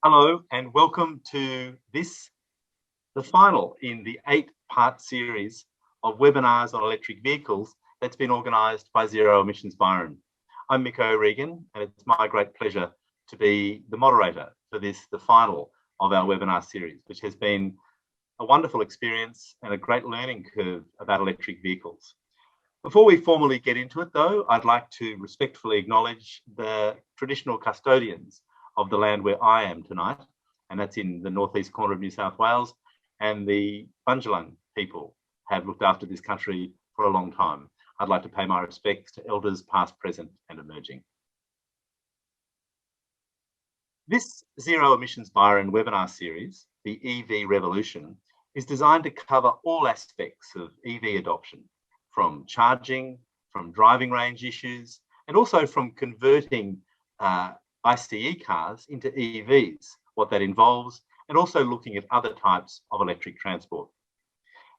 Hello and welcome to the final in the 8-part series of webinars on electric vehicles that's been organised by Zero Emissions Byron. I'm Mick O'Regan and it's my great pleasure to be the moderator for the final of our webinar series, which has been a wonderful experience and a great learning curve about electric vehicles. Before we formally get into it though, I'd like to respectfully acknowledge the traditional custodians of the land where I am tonight, and that's in the northeast corner of New South Wales, and the Bundjalung people have looked after this country for a long time. I'd like to pay my respects to elders past, present and emerging. This Zero Emissions Byron webinar series, the EV Revolution, is designed to cover all aspects of EV adoption, from charging, from driving range issues, and also from converting ICE cars into EVs, what that involves, and also looking at other types of electric transport.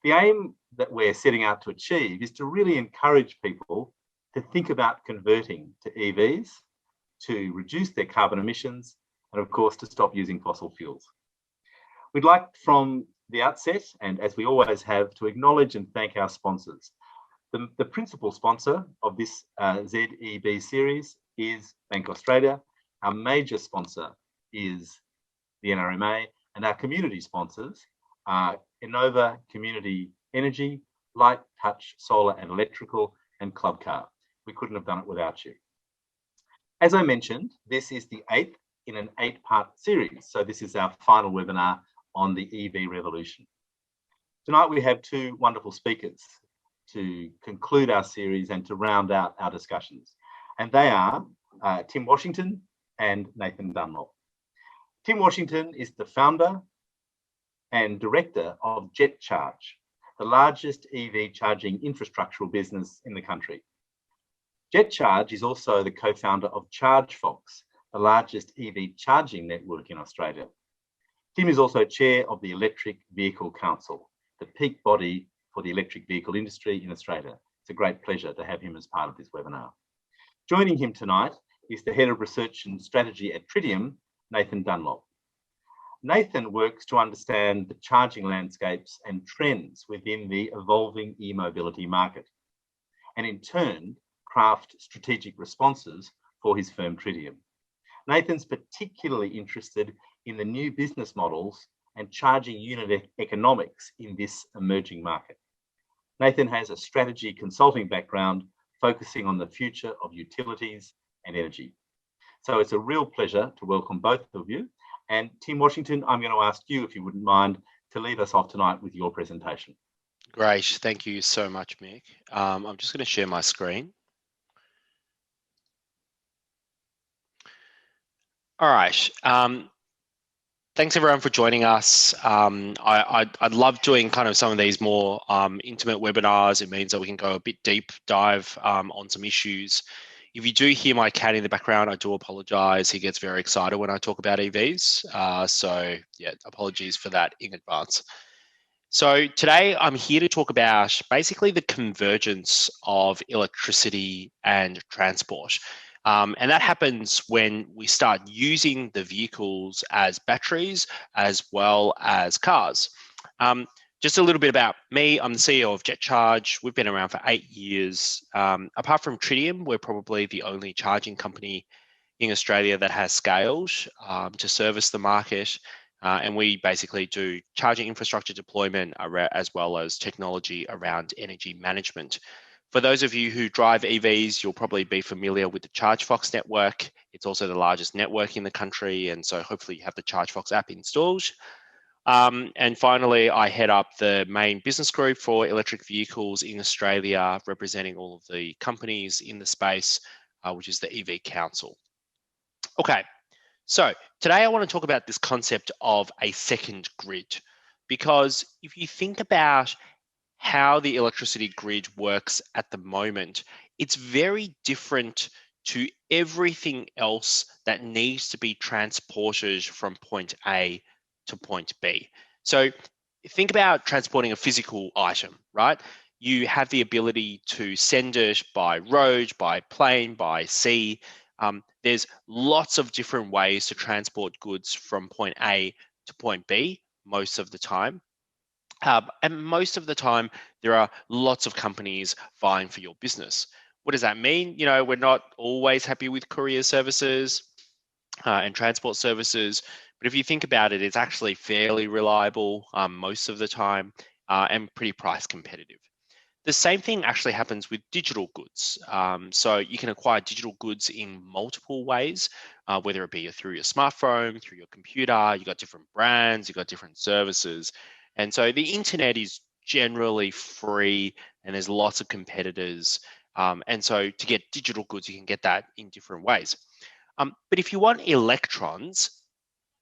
The aim that we're setting out to achieve is to really encourage people to think about converting to EVs, to reduce their carbon emissions, and of course, to stop using fossil fuels. We'd like from the outset, and as we always have, to acknowledge and thank our sponsors. The principal sponsor of this ZEB series is Bank Australia. Our major sponsor is the NRMA, and our community sponsors are Innova Community Energy, Light Touch Solar and Electrical, and Club Car. We couldn't have done it without you. As I mentioned, this is the 8th in an 8-part series. So this is our final webinar on the EV revolution. Tonight we have two wonderful speakers to conclude our series and to round out our discussions. And they are Tim Washington and Nathan Dunlop. Tim Washington is the founder and director of JetCharge, the largest EV charging infrastructural business in the country. JetCharge is also the co-founder of ChargeFox, the largest EV charging network in Australia. Tim is also chair of the Electric Vehicle Council, the peak body for the electric vehicle industry in Australia. It's a great pleasure to have him as part of this webinar. Joining him tonight is the Head of Research and Strategy at Tritium, Nathan Dunlop. Nathan works to understand the charging landscapes and trends within the evolving e-mobility market, and in turn, craft strategic responses for his firm Tritium. Nathan's particularly interested in the new business models and charging unit economics in this emerging market. Nathan has a strategy consulting background focusing on the future of utilities and energy. So it's a real pleasure to welcome both of you. And Tim Washington, I'm going to ask you, if you wouldn't mind, to lead us off tonight with your presentation. Great, thank you so much, Mick. I'm just going to share my screen. All right. Thanks everyone for joining us. I'd love doing kind of some of these more intimate webinars. It means that we can go a bit deep dive on some issues. If you do hear my cat in the background, I do apologize. He gets very excited when I talk about EVs. So yeah, apologies for that in advance. So today I'm here to talk about basically the convergence of electricity and transport. And that happens when we start using the vehicles as batteries as well as cars. Just a little bit about me. I'm the CEO of JetCharge. We've been around for 8 years. Apart from Tritium, we're probably the only charging company in Australia that has scaled to service the market. And we basically do charging infrastructure deployment as well as technology around energy management. For those of you who drive EVs, you'll probably be familiar with the ChargeFox network. It's also the largest network in the country, and so hopefully you have the ChargeFox app installed. And finally, I head up the main business group for electric vehicles in Australia, representing all of the companies in the space, which is the EV Council. Okay, so today I want to talk about this concept of a second grid, because if you think about how the electricity grid works at the moment, it's very different to everything else that needs to be transported from point A to point B. So think about transporting a physical item, right? You have the ability to send it by road, by plane, by sea. there's lots of different ways to transport goods from point A to point B most of the time. And most of the time, there are lots of companies vying for your business. What does that mean? We're not always happy with courier services and transport services, but if you think about it, it's actually fairly reliable most of the time and pretty price competitive. The same thing actually happens with digital goods. So you can acquire digital goods in multiple ways, whether it be through your smartphone, through your computer. You've got different brands, you've got different services. And so the internet is generally free and there's lots of competitors. And so to get digital goods, you can get that in different ways. But if you want electrons,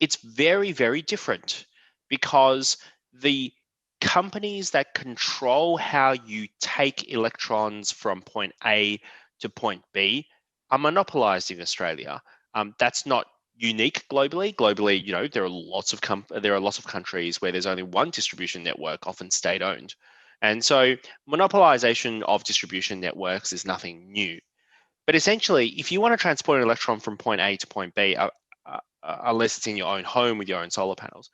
it's very, very different because the companies that control how you take electrons from point A to point B are monopolized in Australia. That's not unique globally. Globally, there are lots of countries where there's only one distribution network, often state-owned, and so monopolization of distribution networks is nothing new. But essentially, if you want to transport an electron from point A to point B, unless it's in your own home with your own solar panels,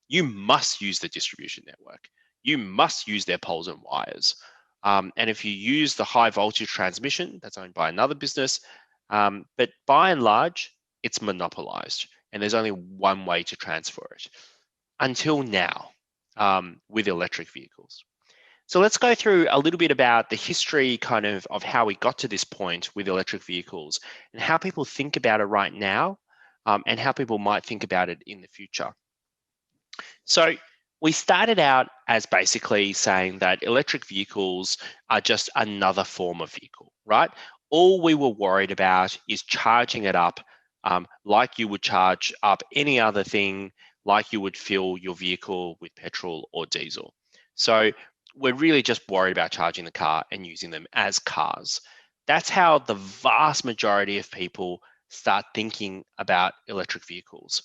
you must use the distribution network. You must use their poles and wires. And if you use the high voltage transmission, that's owned by another business. But by and large, it's monopolized. And there's only one way to transfer it until now with electric vehicles. So let's go through a little bit about the history of how we got to this point with electric vehicles and how people think about it right now and how people might think about it in the future. So we started out as basically saying that electric vehicles are just another form of vehicle, right? All we were worried about is charging it up like you would charge up any other thing, like you would fill your vehicle with petrol or diesel. So we're really just worried about charging the car and using them as cars. That's how the vast majority of people start thinking about electric vehicles.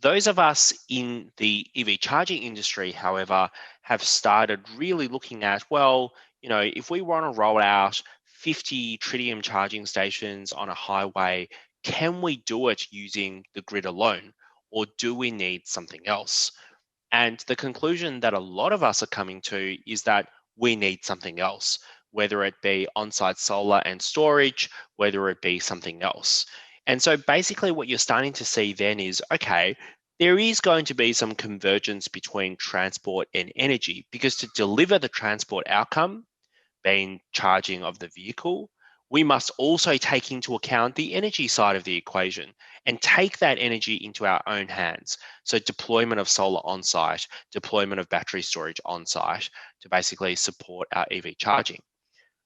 Those of us in the EV charging industry, however, have started really looking at, well, if we want to roll out 50 Tritium charging stations on a highway, can we do it using the grid alone, or do we need something else? And the conclusion that a lot of us are coming to is that we need something else, whether it be on-site solar and storage, whether it be something else. And so basically what you're starting to see then is, okay, there is going to be some convergence between transport and energy, because to deliver the transport outcome, being charging of the vehicle, we must also take into account the energy side of the equation and take that energy into our own hands. So deployment of solar on-site, deployment of battery storage on-site to basically support our EV charging.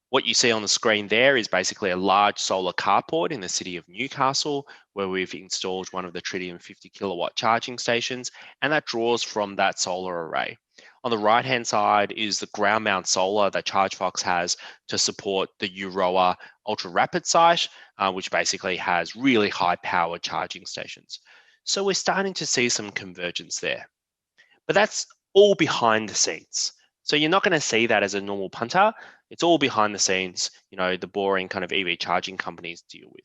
What you see on the screen there is basically a large solar carport in the city of Newcastle, where we've installed one of the Tritium 50 kilowatt charging stations, and that draws from that solar array. On the right-hand side is the ground mount solar that ChargeFox has to support the Euroa ultra rapid site, which basically has really high power charging stations. So we're starting to see some convergence there. But that's all behind the scenes. So you're not going to see that as a normal punter. It's all behind the scenes, the boring kind of EV charging companies deal with.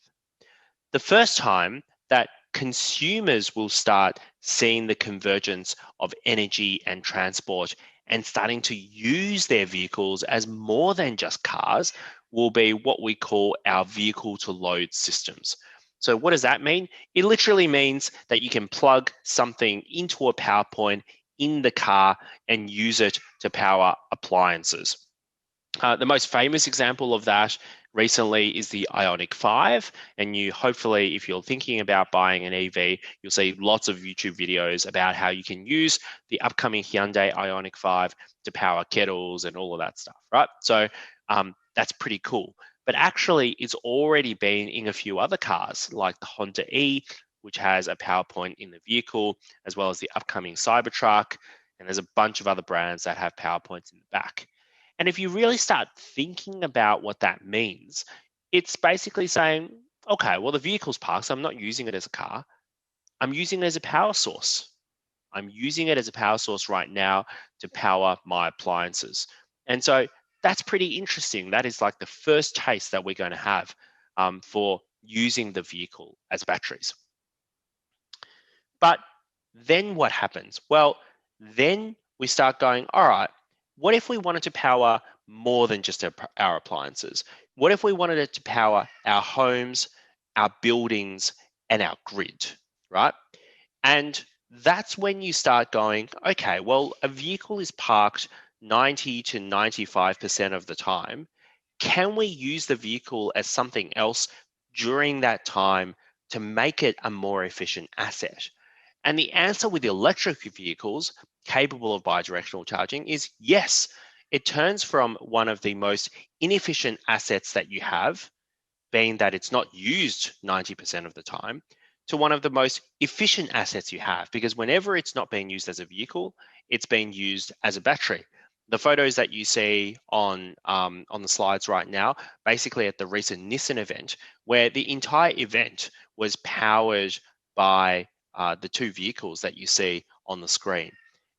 The first time that consumers will start seeing the convergence of energy and transport and starting to use their vehicles as more than just cars will be what we call our vehicle to load systems. So what does that mean? It literally means that you can plug something into a power point in the car and use it to power appliances. The most famous example of that recently is the Ioniq 5, and hopefully, if you're thinking about buying an EV, you'll see lots of YouTube videos about how you can use the upcoming Hyundai Ioniq 5 to power kettles and all of that stuff, right? So that's pretty cool. But actually, it's already been in a few other cars, like the Honda E, which has a power point in the vehicle, as well as the upcoming Cybertruck, and there's a bunch of other brands that have power points in the back. And if you really start thinking about what that means, it's basically saying, okay, well, the vehicle's parked, so I'm not using it as a car. I'm using it as a power source. I'm using it as a power source right now to power my appliances. And so that's pretty interesting. That is like the first taste that we're going to have for using the vehicle as batteries. But then what happens? Well, then we start going, all right, what if we wanted to power more than just our appliances? What if we wanted it to power our homes, our buildings, and our grid, right? And that's when you start going, okay, well, a vehicle is parked 90 to 95% of the time. Can we use the vehicle as something else during that time to make it a more efficient asset? And the answer with electric vehicles capable of bidirectional charging is yes. It turns from one of the most inefficient assets that you have, being that it's not used 90% of the time, to one of the most efficient assets you have, because whenever it's not being used as a vehicle, it's being used as a battery. The photos that you see on the slides right now, basically at the recent Nissan event, where the entire event was powered by the two vehicles that you see on the screen.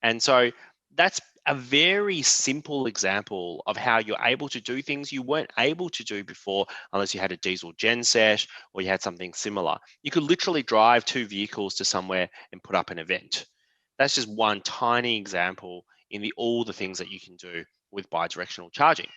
And so that's a very simple example of how you're able to do things you weren't able to do before unless you had a diesel genset or you had something similar. You could literally drive two vehicles to somewhere and put up an event. That's just one tiny example in all the things that you can do with bidirectional charging.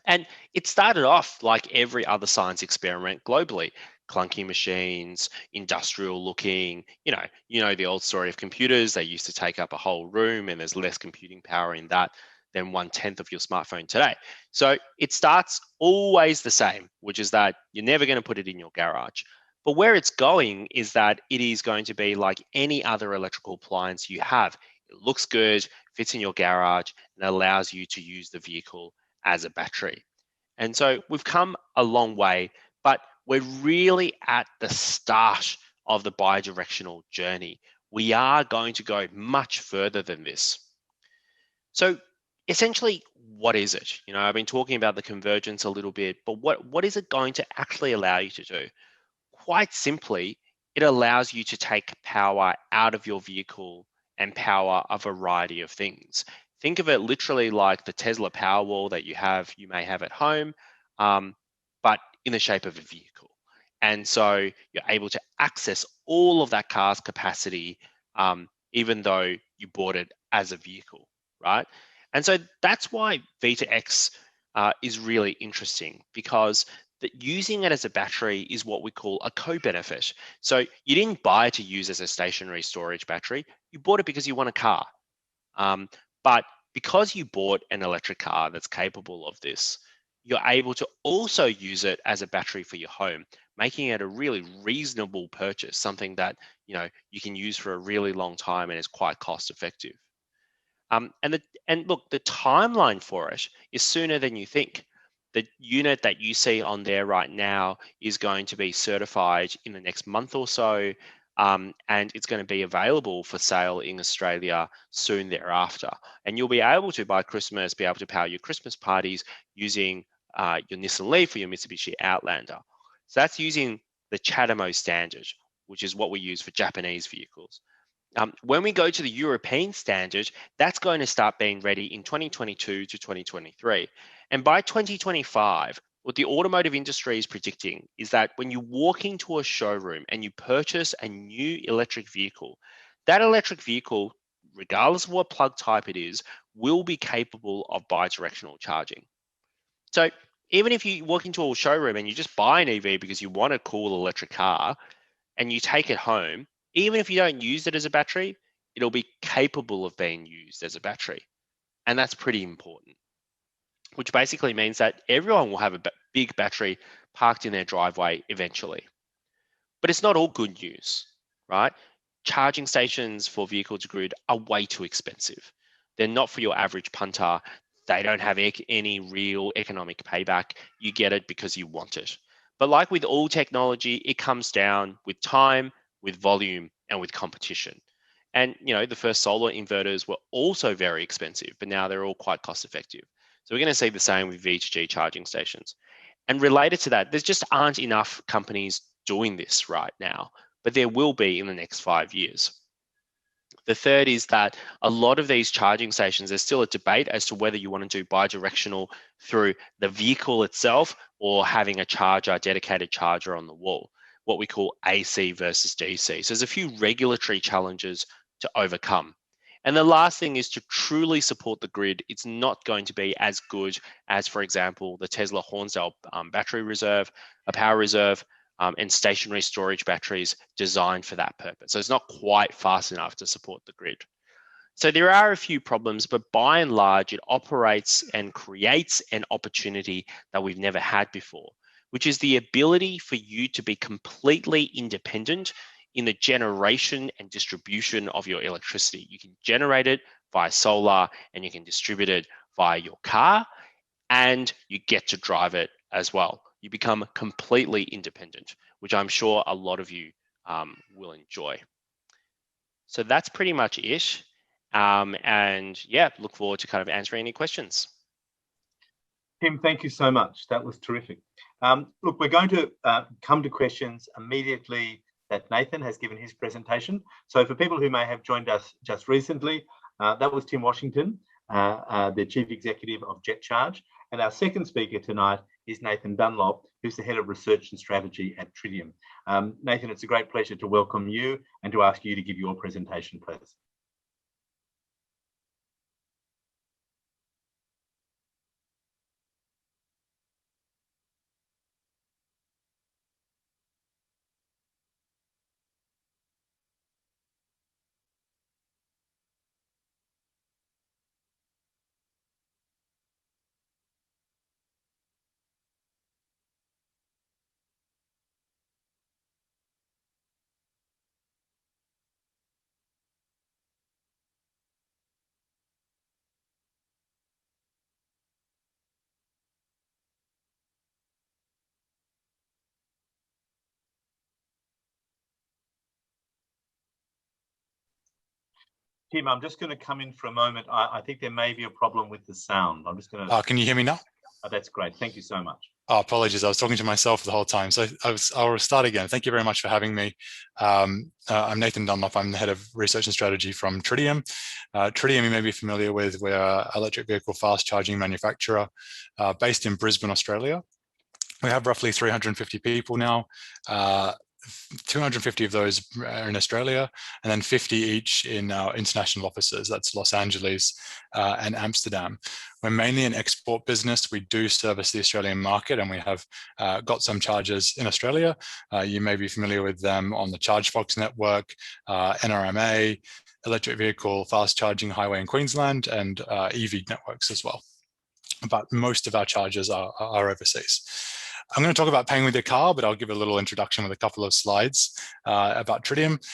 And it started off like every other science experiment globally. Clunky machines, industrial looking, you know the old story of computers. They used to take up a whole room and there's less computing power in that than 1/10 of your smartphone today. So it starts always the same, which is that you're never going to put it in your garage. But where it's going is that it is going to be like any other electrical appliance you have. It looks good, fits in your garage, and allows you to use the vehicle as a battery. And so we've come a long way, but we're really at the start of the bidirectional journey. We are going to go much further than this. So essentially, what is it? I've been talking about the convergence a little bit, but what is it going to actually allow you to do? Quite simply, it allows you to take power out of your vehicle and power a variety of things. Think of it literally like the Tesla Powerwall that you may have at home, but in the shape of a vehicle. And so you're able to access all of that car's capacity, even though you bought it as a vehicle, right? And so that's why V2X is really interesting, because that using it as a battery is what we call a co-benefit. So you didn't buy it to use as a stationary storage battery. You bought it because you want a car. But because you bought an electric car that's capable of this, you're able to also use it as a battery for your home, making it a really reasonable purchase, something that you can use for a really long time and is quite cost effective. And look, the timeline for it is sooner than you think. The unit that you see on there right now is going to be certified in the next month or so, and it's going to be available for sale in Australia soon thereafter. And you'll be able to, by Christmas, be able to power your Christmas parties using your Nissan Leaf or your Mitsubishi Outlander. So that's using the CHAdeMO standard, which is what we use for Japanese vehicles. When we go to the European standard, that's going to start being ready in 2022 to 2023. And by 2025, what the automotive industry is predicting is that when you walk into a showroom and you purchase a new electric vehicle, that electric vehicle, regardless of what plug type it is, will be capable of bidirectional charging. So even if you walk into a showroom and you just buy an EV because you want a cool electric car and you take it home, even if you don't use it as a battery, it'll be capable of being used as a battery. And that's pretty important, which basically means that everyone will have a big battery parked in their driveway eventually. But it's not all good news, right? Charging stations for vehicle to grid are way too expensive. They're not for your average punter. They don't have any real economic payback. You get it because you want it. But like with all technology, it comes down with time, with volume, and with competition. And the first solar inverters were also very expensive, but now they're all quite cost effective. So we're going to see the same with V2G charging stations. And related to that, there just aren't enough companies doing this right now, but there will be in the next 5 years. The third is that a lot of these charging stations, there's still a debate as to whether you want to do bidirectional through the vehicle itself or having a charger, dedicated charger on the wall, what we call AC versus DC. So there's a few regulatory challenges to overcome. And the last thing is to truly support the grid. It's not going to be as good as, for example, the Tesla Hornsdale battery reserve, a power reserve, and stationary storage batteries designed for that purpose. So it's not quite fast enough to support the grid. So there are a few problems, but by and large, it operates and creates an opportunity that we've never had before, which is the ability for you to be completely independent in the generation and distribution of your electricity. You can generate it via solar and you can distribute it via your car, and you get to drive it as well. You become completely independent, which I'm sure a lot of you will enjoy. So that's pretty much it. And yeah, look forward to kind of answering any questions. Tim, thank you so much. That was terrific. Look, we're going to come to questions immediately that Nathan has given his presentation. So for people who may have joined us just recently, that was Tim Washington, the Chief Executive of JetCharge. And our second speaker tonight is Nathan Dunlop, who's the Head of Research and Strategy at Tritium. Nathan, it's a great pleasure to welcome you and to ask you to give your presentation, please. Tim, I'm just going to come in for a moment. I think there may be a problem with the sound. I'm just going to... Can you hear me now? Oh, that's great. Thank you so much. Oh, apologies. I was talking to myself the whole time. So I'll start again. Thank you very much for having me. I'm Nathan Dunlop. I'm the Head of Research and Strategy from Tritium. Tritium, you may be familiar with. We're an electric vehicle fast charging manufacturer based in Brisbane, Australia. We have roughly 350 people now. 250 of those are in Australia, and then 50 each in our international offices. That's Los Angeles and Amsterdam. We're mainly an export business. We do service the Australian market, and we have got some chargers in Australia. You may be familiar with them on the ChargeFox network, NRMA, electric vehicle fast charging highway in Queensland, and EV networks as well. But most of our chargers are overseas. I'm going to talk about paying with your car, but I'll give a little introduction with a couple of slides about Tritium.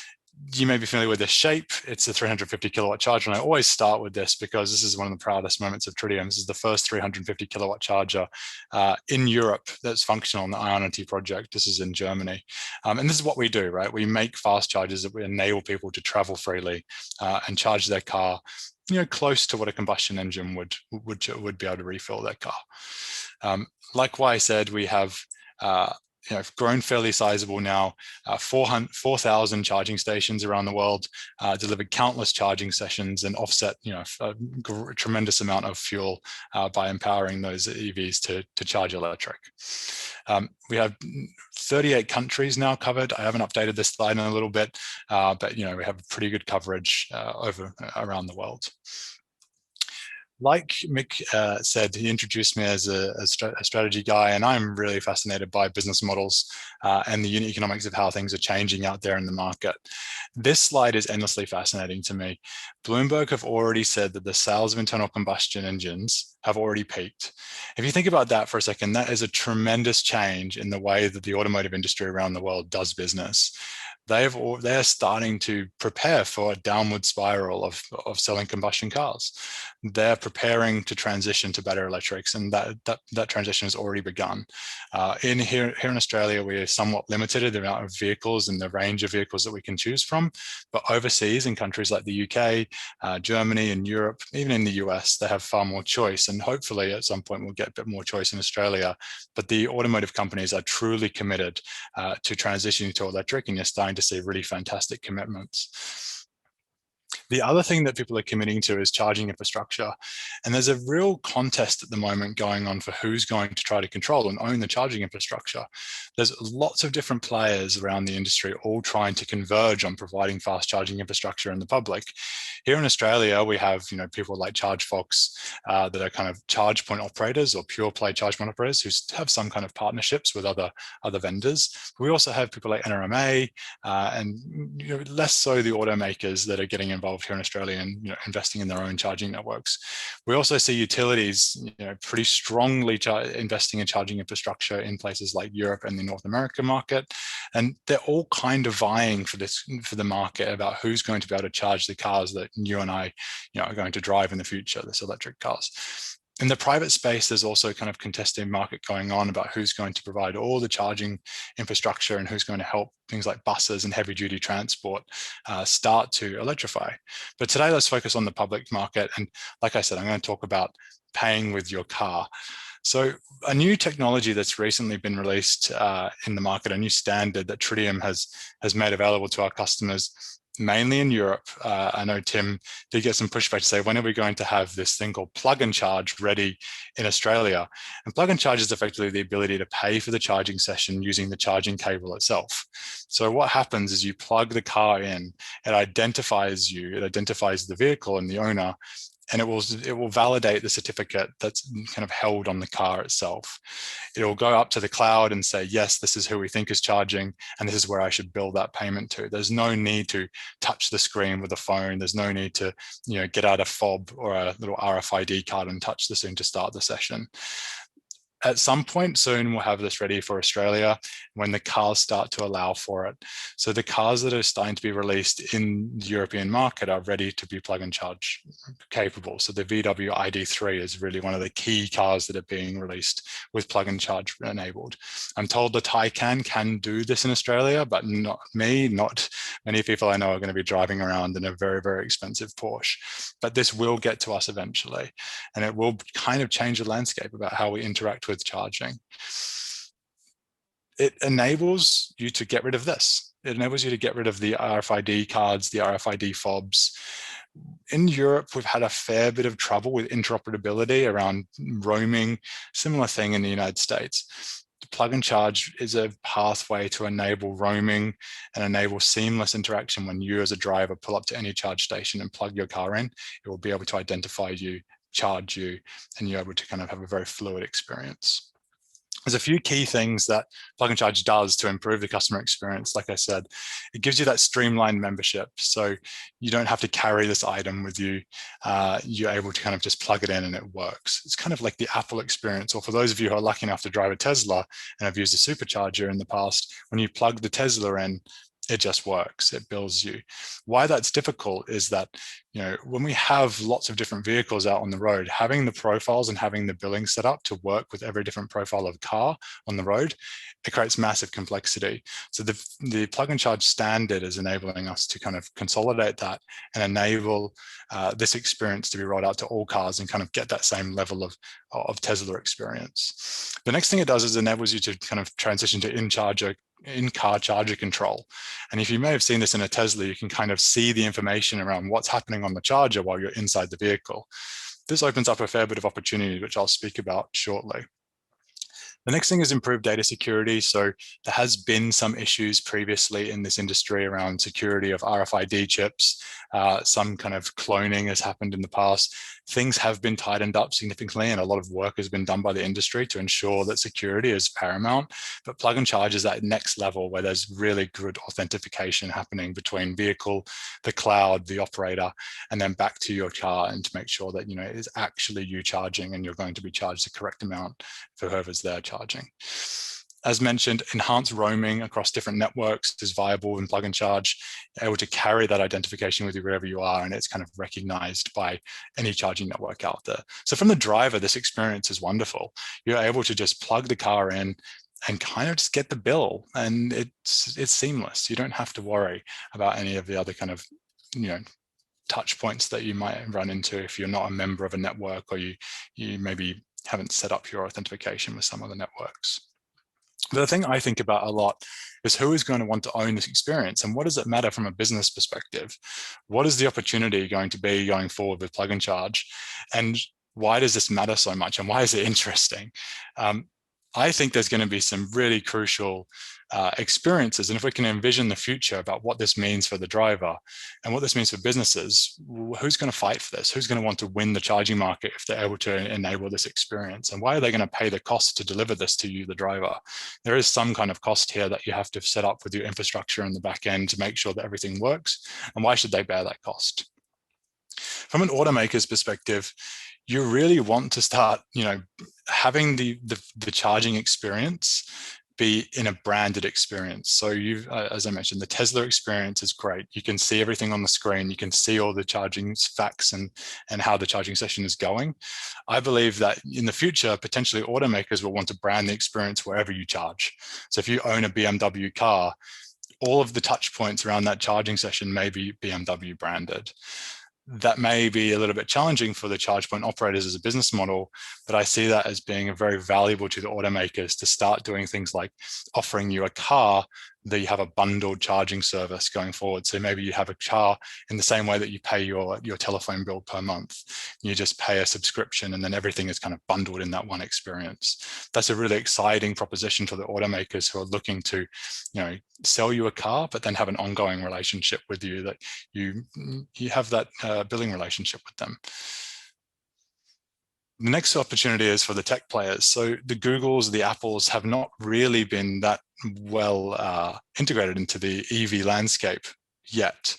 You may be familiar with this shape. It's a 350 kilowatt charger, and I always start with this because this is one of the proudest moments of Tritium. This is the first 350 kilowatt charger in Europe that's functional on the Ionity project. This is in Germany. And this is what we do, right? We make fast chargers that we enable people to travel freely and charge their car, close to what a combustion engine would be able to refill their car. Like what I said, we have grown fairly sizable now, 4,000 charging stations around the world, delivered countless charging sessions and offset a tremendous amount of fuel by empowering those EVs to charge electric. We have 38 countries now covered. I haven't updated this slide in a little bit, but we have pretty good coverage around the world. Like Mick said, he introduced me as a strategy guy, and I'm really fascinated by business models and the unit economics of how things are changing out there in the market. This slide is endlessly fascinating to me. Bloomberg have already said that the sales of internal combustion engines have already peaked. If you think about that for a second, that is a tremendous change in the way that the automotive industry around the world does business. They're starting to prepare for a downward spiral of selling combustion cars. They're preparing to transition to battery electrics, and that transition has already begun. Here in Australia, we are somewhat limited in the amount of vehicles and the range of vehicles that we can choose from. But overseas, in countries like the UK, Germany, and Europe, even in the US, they have far more choice. And hopefully, at some point, we'll get a bit more choice in Australia. But the automotive companies are truly committed to transitioning to electric, and you're starting to see really fantastic commitments. The other thing that people are committing to is charging infrastructure. And there's a real contest at the moment going on for who's going to try to control and own the charging infrastructure. There's lots of different players around the industry all trying to converge on providing fast charging infrastructure in the public. Here in Australia, we have people like ChargeFox that are kind of charge point operators or pure play charge point operators who have some kind of partnerships with other vendors. But we also have people like NRMA and less so the automakers that are getting involved here in Australia and investing in their own charging networks. We also see utilities pretty strongly investing in charging infrastructure in places like Europe and the North American market, and they're all kind of vying for the market about who's going to be able to charge the cars that you and I are going to drive in the future, this electric cars. In the private space, there's also kind of contested market going on about who's going to provide all the charging infrastructure and who's going to help things like buses and heavy duty transport start to electrify. But today, let's focus on the public market. And like I said, I'm going to talk about paying with your car. So a new technology that's recently been released in the market, a new standard that Tritium has made available to our customers, mainly in Europe. I know Tim did get some pushback to say, when are we going to have this thing called plug and charge ready in Australia? And plug and charge is effectively the ability to pay for the charging session using the charging cable itself. So what happens is you plug the car in, it identifies you, it identifies the vehicle and the owner, and it will validate the certificate that's kind of held on the car itself. It will go up to the cloud and say, yes, this is who we think is charging, and this is where I should bill that payment to. There's no need to touch the screen with a phone. There's no need to get out a fob or a little RFID card and touch this thing to start the session. At some point soon, we'll have this ready for Australia when the cars start to allow for it. So the cars that are starting to be released in the European market are ready to be plug and charge capable. So the VW ID3 is really one of the key cars that are being released with plug and charge enabled. I'm told the Taycan can do this in Australia, but not me, not many people I know are going to be driving around in a very, very expensive Porsche. But this will get to us eventually, and it will kind of change the landscape about how we interact with charging. It enables you to get rid of this. It enables you to get rid of the RFID cards, the RFID fobs. In Europe, we've had a fair bit of trouble with interoperability around roaming, similar thing in the United States. Plug and charge is a pathway to enable roaming and enable seamless interaction. When you as a driver pull up to any charge station and plug your car in, it will be able to identify you, charge you, and you're able to kind of have a very fluid experience. There's a few key things that plug and charge does to improve the customer experience. Like I said, it gives you that streamlined membership. So you don't have to carry this item with you. You're able to kind of just plug it in and it works. It's kind of like the Apple experience, or for those of you who are lucky enough to drive a Tesla and have used a supercharger in the past, when you plug the Tesla in, it just works, it bills you. Why that's difficult is that, when we have lots of different vehicles out on the road, having the profiles and having the billing set up to work with every different profile of car on the road, it creates massive complexity. So the plug and charge standard is enabling us to kind of consolidate that and enable this experience to be rolled out to all cars and kind of get that same level of Tesla experience. The next thing it does is enables you to kind of transition to in-car charger control. And if you may have seen this in a Tesla, you can kind of see the information around what's happening on the charger while you're inside the vehicle. This opens up a fair bit of opportunity, which I'll speak about shortly. The next thing is improved data security. So there has been some issues previously in this industry around security of RFID chips. Some kind of cloning has happened in the past. Things have been tightened up significantly, and a lot of work has been done by the industry to ensure that security is paramount. But plug and charge is that next level where there's really good authentication happening between vehicle, the cloud, the operator, and then back to your car, and to make sure that it is actually you charging and you're going to be charged the correct amount for whoever's there charging. As mentioned, enhanced roaming across different networks is viable in plug and charge, able to carry that identification with you wherever you are, and it's kind of recognized by any charging network out there. So from the driver, this experience is wonderful. You're able to just plug the car in and kind of just get the bill, and it's seamless. You don't have to worry about any of the other kind of touch points that you might run into if you're not a member of a network, or you maybe haven't set up your authentication with some other networks. The thing I think about a lot is who is going to want to own this experience, and what does it matter from a business perspective? What is the opportunity going to be going forward with Plug and Charge, and why does this matter so much, and why is it interesting? I think there's going to be some really crucial experiences. And if we can envision the future about what this means for the driver and what this means for businesses, who's going to fight for this? Who's going to want to win the charging market if they're able to enable this experience? And why are they going to pay the cost to deliver this to you, the driver? There is some kind of cost here that you have to set up with your infrastructure in the back end to make sure that everything works. And why should they bear that cost? From an automaker's perspective, you really want to start, having the charging experience be in a branded experience. So as I mentioned, the Tesla experience is great. You can see everything on the screen. You can see all the charging facts and how the charging session is going. I believe that in the future, potentially automakers will want to brand the experience wherever you charge. So if you own a BMW car, all of the touch points around that charging session may be BMW branded. That may be a little bit challenging for the charge point operators as a business model, but I see that as being very valuable to the automakers to start doing things like offering you a car that you have a bundled charging service going forward. So maybe you have a car in the same way that you pay your telephone bill per month. You just pay a subscription and then everything is kind of bundled in that one experience. That's a really exciting proposition for the automakers who are looking to, sell you a car, but then have an ongoing relationship with you, that you have that billing relationship with them. The next opportunity is for the tech players. So the Googles, the Apples have not really been that well integrated into the EV landscape yet.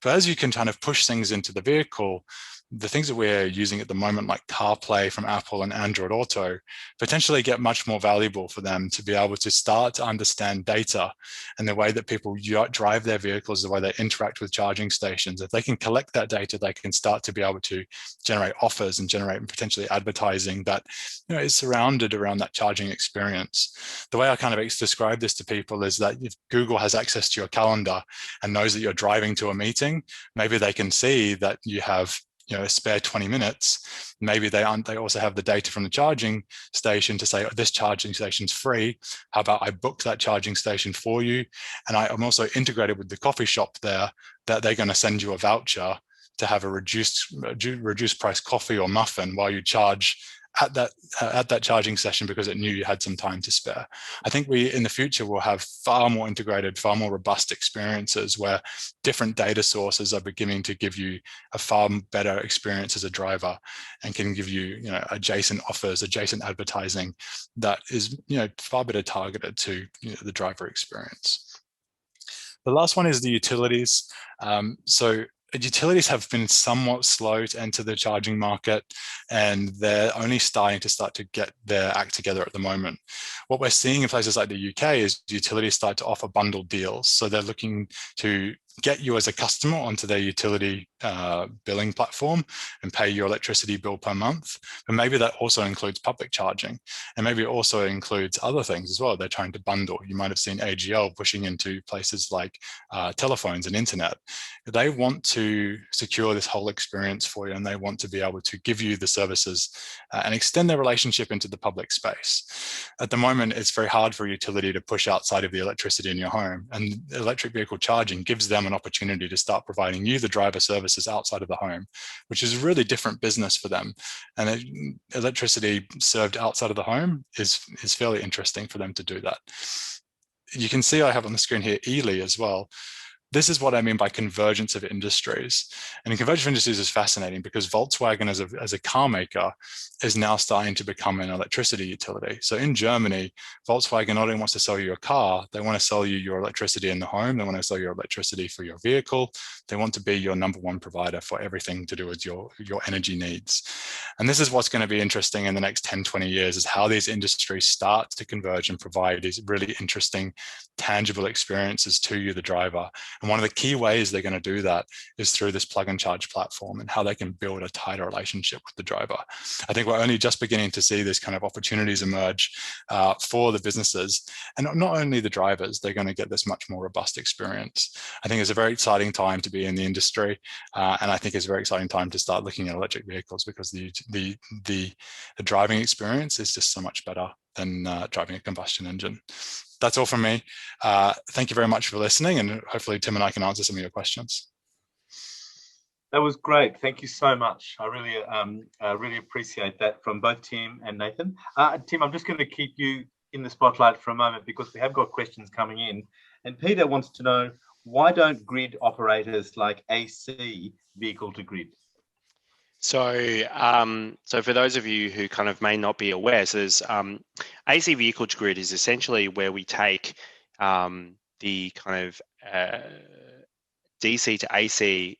But as you can kind of push things into the vehicle, the things that we're using at the moment, like CarPlay from Apple and Android Auto, potentially get much more valuable for them to be able to start to understand data and the way that people drive their vehicles, the way they interact with charging stations. If they can collect that data, they can start to be able to generate offers and generate potentially advertising that is surrounded around that charging experience. The way I kind of describe this to people is that if Google has access to your calendar and knows that you're driving to a meeting, maybe they can see that you have a spare 20 minutes. Maybe they also have the data from the charging station to say, this charging station's free. How about I book that charging station for you? And I'm also integrated with the coffee shop there, that they're going to send you a voucher to have a reduced price coffee or muffin while you charge at that charging session, because it knew you had some time to spare. I think we in the future will have far more integrated, far more robust experiences where different data sources are beginning to give you a far better experience as a driver and can give you, adjacent offers, adjacent advertising that is, far better targeted to the driver experience. The last one is the utilities. Utilities have been somewhat slow to enter the charging market, and they're only starting to get their act together at the moment. What we're seeing in places like the UK is utilities start to offer bundled deals. So they're looking to get you as a customer onto their utility billing platform and pay your electricity bill per month. But maybe that also includes public charging, and maybe it also includes other things as well. They're trying to bundle. You might have seen AGL pushing into places like telephones and internet. They want to secure this whole experience for you, and they want to be able to give you the services and extend their relationship into the public space. At the moment, it's very hard for a utility to push outside of the electricity in your home, and electric vehicle charging gives them an opportunity to start providing you the driver services outside of the home, which is a really different business for them. And electricity served outside of the home is fairly interesting for them to do that. You can see I have on the screen here Ely as well. This is what I mean by convergence of industries. And convergence of industries is fascinating because Volkswagen as a car maker is now starting to become an electricity utility. So in Germany, Volkswagen not only wants to sell you a car, they want to sell you your electricity in the home. They want to sell your electricity for your vehicle. They want to be your number one provider for everything to do with your energy needs. And this is what's going to be interesting in the next 10, 20 years, is how these industries start to converge and provide these really interesting, tangible experiences to you, the driver. And one of the key ways they're going to do that is through this plug and charge platform and how they can build a tighter relationship with the driver. I think we're only just beginning to see this kind of opportunities emerge for the businesses, and not only the drivers, they're going to get this much more robust experience. I think it's a very exciting time to be in the industry. And I think it's a very exciting time to start looking at electric vehicles, because the driving experience is just so much better than driving a combustion engine. That's all from me. Thank you very much for listening, and hopefully Tim and I can answer some of your questions. That was great. Thank you so much. I really appreciate that from both Tim and Nathan. Tim, I'm just going to keep you in the spotlight for a moment because we have got questions coming in. And Peter wants to know, why don't grid operators like AC vehicle to grid? So, so for those of you who kind of may not be aware, so there's AC vehicle to grid is essentially where we take the kind of DC to AC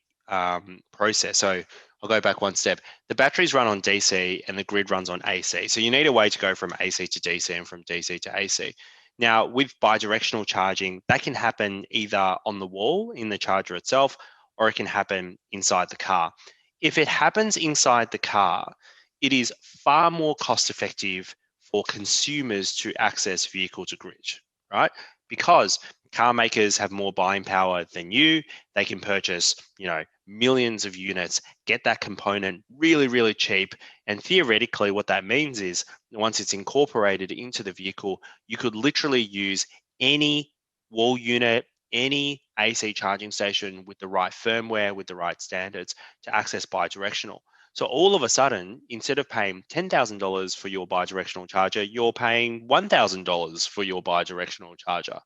process. So I'll go back one step. The batteries run on DC and the grid runs on AC. So you need a way to go from AC to DC and from DC to AC. Now, with bidirectional charging, that can happen either on the wall in the charger itself, or it can happen inside the car. If it happens inside the car, it is far more cost effective for consumers to access vehicle to grid, right? Because car makers have more buying power than you. They can purchase, millions of units, get that component really, really cheap. And theoretically, what that means is once it's incorporated into the vehicle, you could literally use any wall unit, any AC charging station with the right firmware, with the right standards to access bidirectional. So all of a sudden, instead of paying $10,000 for your bidirectional charger, you're paying $1,000 for your bidirectional charger.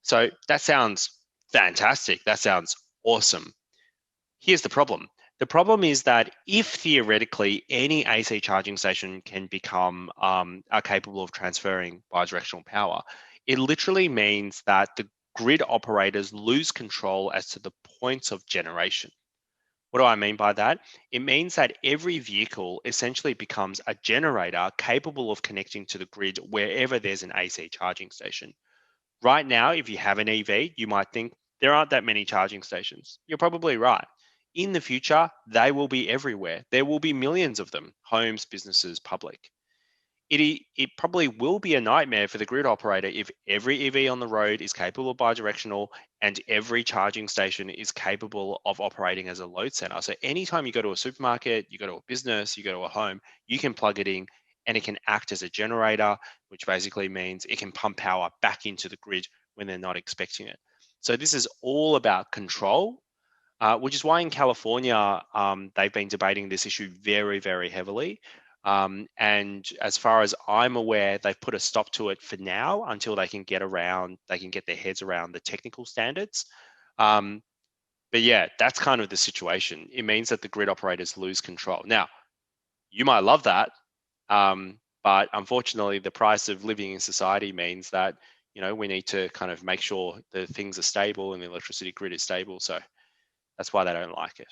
So that sounds fantastic. That sounds awesome. Here's the problem. The problem is that if theoretically any AC charging station can become are capable of transferring bidirectional power, it literally means that the grid operators lose control as to the points of generation. What do I mean by that? It means that every vehicle essentially becomes a generator capable of connecting to the grid wherever there's an AC charging station. Right now, if you have an EV, you might think there aren't that many charging stations. You're probably right. In the future, they will be everywhere. There will be millions of them, homes, businesses, public. It probably will be a nightmare for the grid operator if every EV on the road is capable of bidirectional and every charging station is capable of operating as a load center. So anytime you go to a supermarket, you go to a business, you go to a home, you can plug it in and it can act as a generator, which basically means it can pump power back into the grid when they're not expecting it. So this is all about control, which is why in California, they've been debating this issue very, very heavily. And as far as I'm aware, they've put a stop to it for now until they can get their heads around the technical standards. But yeah, that's kind of the situation. It means that the grid operators lose control. Now, you might love that, but unfortunately, the price of living in society means that, we need to kind of make sure that things are stable and the electricity grid is stable. So that's why they don't like it.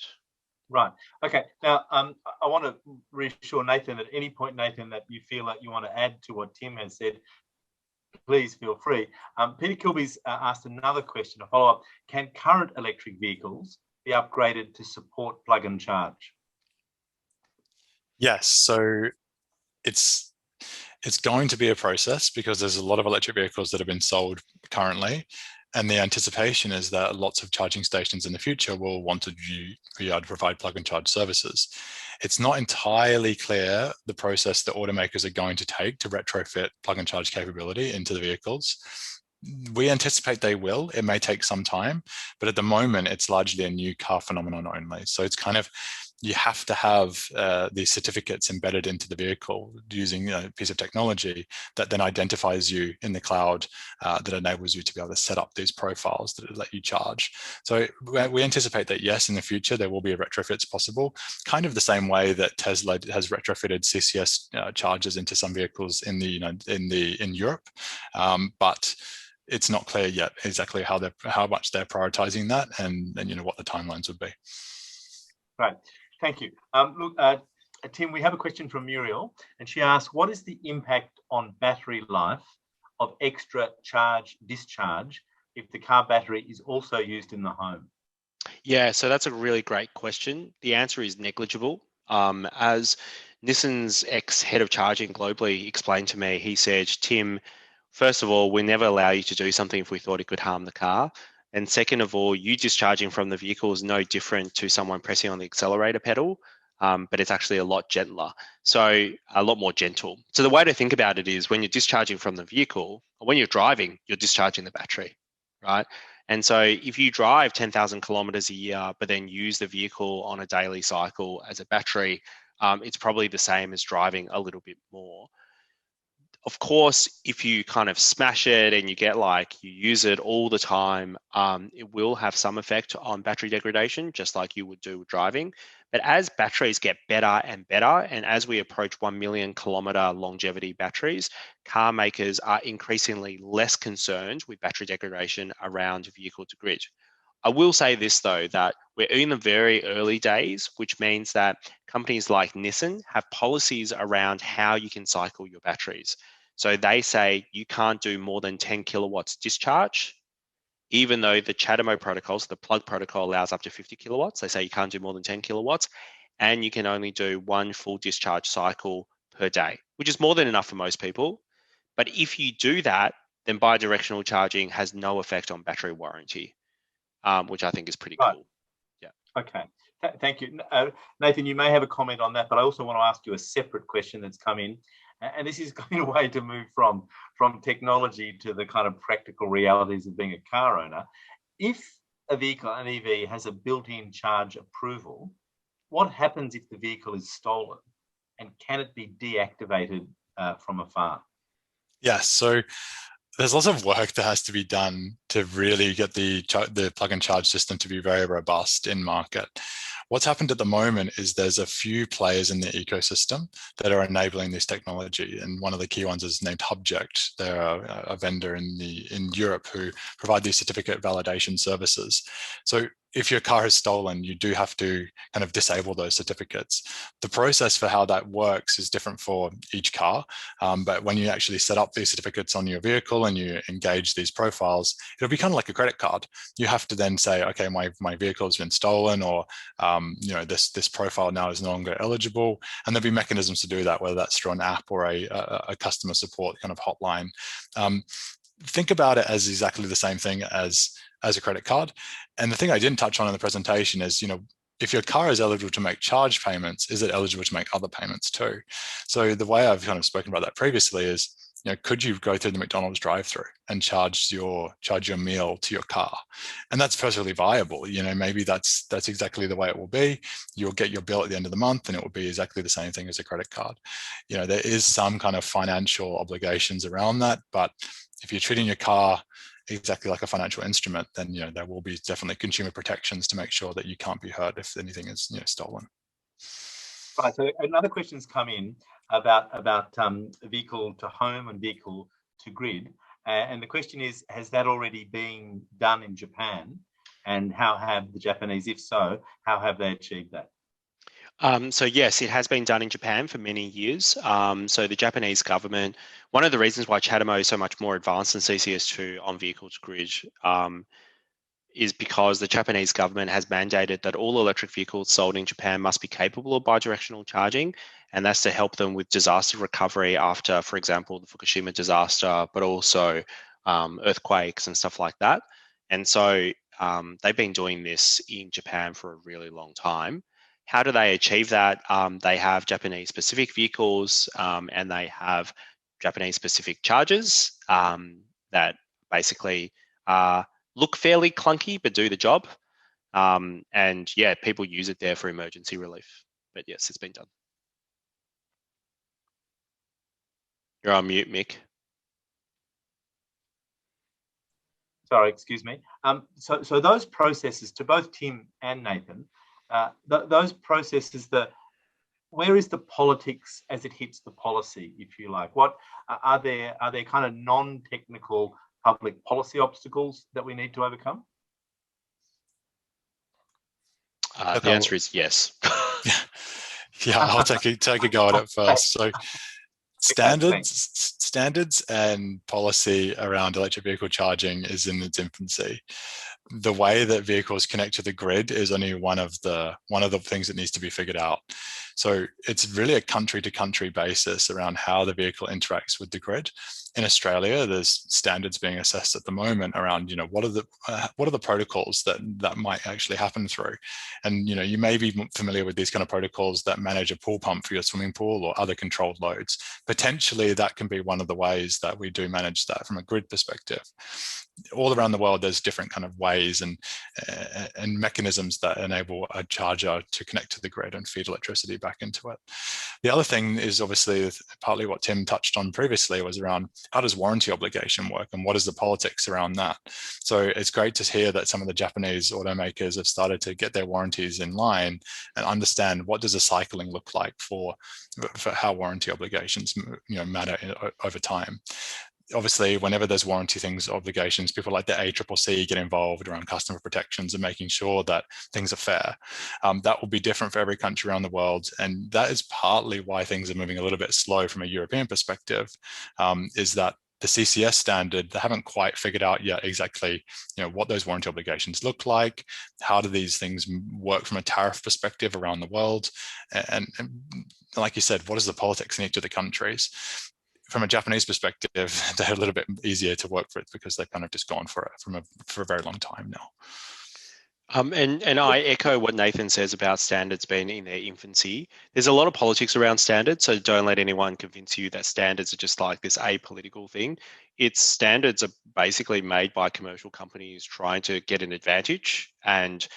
Right. Okay. Now, I want to reassure Nathan at any point, Nathan, that you feel like you want to add to what Tim has said, please feel free. Peter Kilby's asked another question, a follow-up. Can current electric vehicles be upgraded to support plug and charge? Yes. So it's going to be a process because there's a lot of electric vehicles that have been sold currently. And the anticipation is that lots of charging stations in the future will want to be able to provide plug and charge services. It's not entirely clear the process that automakers are going to take to retrofit plug and charge capability into the vehicles. We anticipate they will. It may take some time, but at the moment, it's largely a new car phenomenon only. So it's kind of, you have to have these certificates embedded into the vehicle using a piece of technology that then identifies you in the cloud, that enables you to be able to set up these profiles that let you charge. So we anticipate that, yes, in the future, there will be retrofits possible, kind of the same way that Tesla has retrofitted CCS chargers into some vehicles in Europe. But it's not clear yet exactly how much they're prioritizing that and what the timelines would be. Right. Thank you. Look, Tim, we have a question from Muriel, and she asks, what is the impact on battery life of extra charge-discharge if the car battery is also used in the home? Yeah, so that's a really great question. The answer is negligible. As Nissan's ex-head of charging globally explained to me, he said, Tim, first of all, we never allow you to do something if we thought it could harm the car. And second of all, you discharging from the vehicle is no different to someone pressing on the accelerator pedal. but it's actually a lot gentler, so a lot more gentle. So the way to think about it is when you're discharging from the vehicle, or when you're driving, you're discharging the battery, right? And so if you drive 10,000 kilometers a year, but then use the vehicle on a daily cycle as a battery, it's probably the same as driving a little bit more. Of course, if you kind of smash it and you use it all the time, it will have some effect on battery degradation, just like you would do with driving. But as batteries get better and better, and as we approach 1 million kilometer longevity batteries, car makers are increasingly less concerned with battery degradation around vehicle to grid. I will say this though, that we're in the very early days, which means that companies like Nissan have policies around how you can cycle your batteries. So they say you can't do more than 10 kilowatts discharge, even though the CHAdeMO protocol, so the plug protocol, allows up to 50 kilowatts. They say you can't do more than 10 kilowatts, and you can only do one full discharge cycle per day, which is more than enough for most people. But if you do that, then bidirectional charging has no effect on battery warranty, which I think is pretty cool. Yeah. Okay. Thank you. Nathan, you may have a comment on that, but I also want to ask you a separate question that's come in. And this is going away to move from technology to the kind of practical realities of being a car owner. If a vehicle, an EV, has a built-in charge approval, what happens if the vehicle is stolen? And can it be deactivated from afar? Yes, so there's lots of work that has to be done to really get the plug and charge system to be very robust in market. What's happened at the moment is there's a few players in the ecosystem that are enabling this technology, and one of the key ones is named Hubject. They're a vendor in Europe who provide these certificate validation services. So if your car is stolen, you do have to kind of disable those certificates. The process for how that works is different for each car, but when you actually set up these certificates on your vehicle and you engage these profiles, it'll be kind of like a credit card. You have to then say, okay, my vehicle has been stolen, or this profile now is no longer eligible, and there'll be mechanisms to do that, whether that's through an app or a customer support kind of hotline. Think about it as exactly the same thing as a credit card. And the thing I didn't touch on in the presentation is, if your car is eligible to make charge payments, is it eligible to make other payments too? So the way I've kind of spoken about that previously is, could you go through the McDonald's drive-through and charge your meal to your car? And that's perfectly viable. Maybe that's exactly the way it will be. You'll get your bill at the end of the month and it will be exactly the same thing as a credit card. There is some kind of financial obligations around that, but if you're treating your car exactly like a financial instrument, then there will be definitely consumer protections to make sure that you can't be hurt if anything is stolen. Right. So another question's come in about vehicle to home and vehicle to grid, and the question is, has that already been done in Japan, and how have the Japanese, if so, how have they achieved that? So yes, it has been done in Japan for many years. So the Japanese government, one of the reasons why CHAdeMO is so much more advanced than CCS2 on vehicle to grid is because the Japanese government has mandated that all electric vehicles sold in Japan must be capable of bidirectional charging, and that's to help them with disaster recovery after, for example, the Fukushima disaster, but also earthquakes and stuff like that. And so they've been doing this in Japan for a really long time. How do they achieve that? They have Japanese-specific vehicles, and they have Japanese-specific chargers that basically look fairly clunky but do the job. And yeah, people use it there for emergency relief. But yes, it's been done. You're on mute, Mick. Sorry, excuse me. So those processes, to both Tim and Nathan, those processes, where is the politics as it hits the policy, if you like? What are there kind of non-technical public policy obstacles that we need to overcome? The answer is yes. Yeah, I'll take a go at it first. So standards and policy around electric vehicle charging is in its infancy. The way that vehicles connect to the grid is only one of the things that needs to be figured out. So it's really a country to country basis around how the vehicle interacts with the grid. in Australia, there's standards being assessed at the moment around, what are the protocols that might actually happen through. And, you may be familiar with these kind of protocols that manage a pool pump for your swimming pool or other controlled loads. Potentially that can be one of the ways that we do manage that from a grid perspective. All around the world, there's different kind of ways and mechanisms that enable a charger to connect to the grid and feed electricity back into it. The other thing is obviously partly what Tim touched on previously was around how does warranty obligation work and what is the politics around that. So it's great to hear that some of the Japanese automakers have started to get their warranties in line and understand what does a cycling look like for how warranty obligations matter over time. Obviously, whenever there's warranty obligations, people like the ACCC get involved around customer protections and making sure that things are fair. That will be different for every country around the world. And that is partly why things are moving a little bit slow from a European perspective, is that the CCS standard, they haven't quite figured out yet exactly what those warranty obligations look like, how do these things work from a tariff perspective around the world, and like you said, what is the politics in each of the countries. From a Japanese perspective, they're a little bit easier to work with because they've kind of just gone for it for a very long time now. And I echo what Nathan says about standards being in their infancy. There's a lot of politics around standards, so don't let anyone convince you that standards are just like this apolitical thing. Its standards are basically made by commercial companies trying to get an advantage, and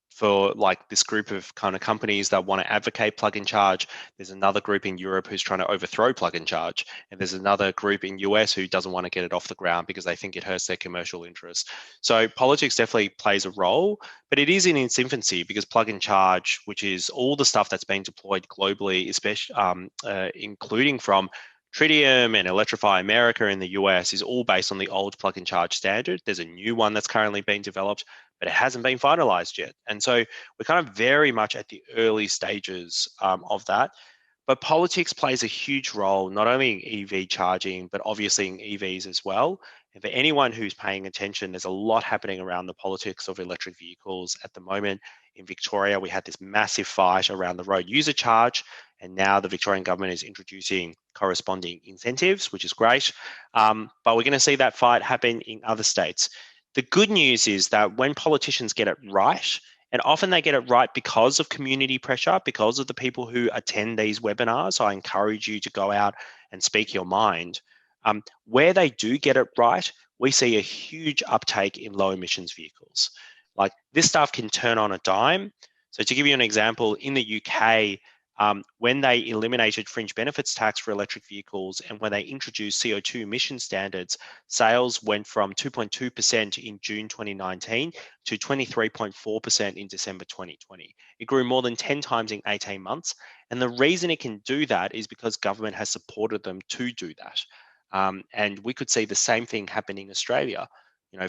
for like this group of kind of companies that want to advocate plug and charge, there's another group in Europe who's trying to overthrow plug and charge, and there's another group in US who doesn't want to get it off the ground because they think it hurts their commercial interests. So politics definitely plays a role, but it is in its infancy because plug and charge, which is all the stuff that's being deployed globally, especially including from Tritium and Electrify America in the US, is all based on the old plug and charge standard. There's a new one that's currently being developed, but it hasn't been finalized yet. And so we're kind of very much at the early stages of that. But politics plays a huge role, not only in EV charging, but obviously in EVs as well. And for anyone who's paying attention, there's a lot happening around the politics of electric vehicles at the moment. In Victoria, we had this massive fight around the road user charge, and now the Victorian government is introducing corresponding incentives, which is great. But we're going to see that fight happen in other states. The good news is that when politicians get it right, and often they get it right because of community pressure, because of the people who attend these webinars, so I encourage you to go out and speak your mind. Where they do get it right, we see a huge uptake in low emissions vehicles. Like this stuff can turn on a dime. So to give you an example, in the UK, when they eliminated fringe benefits tax for electric vehicles and when they introduced CO2 emission standards, sales went from 2.2% in June 2019 to 23.4% in December 2020. It grew more than 10 times in 18 months. And the reason it can do that is because government has supported them to do that. And we could see the same thing happen in Australia.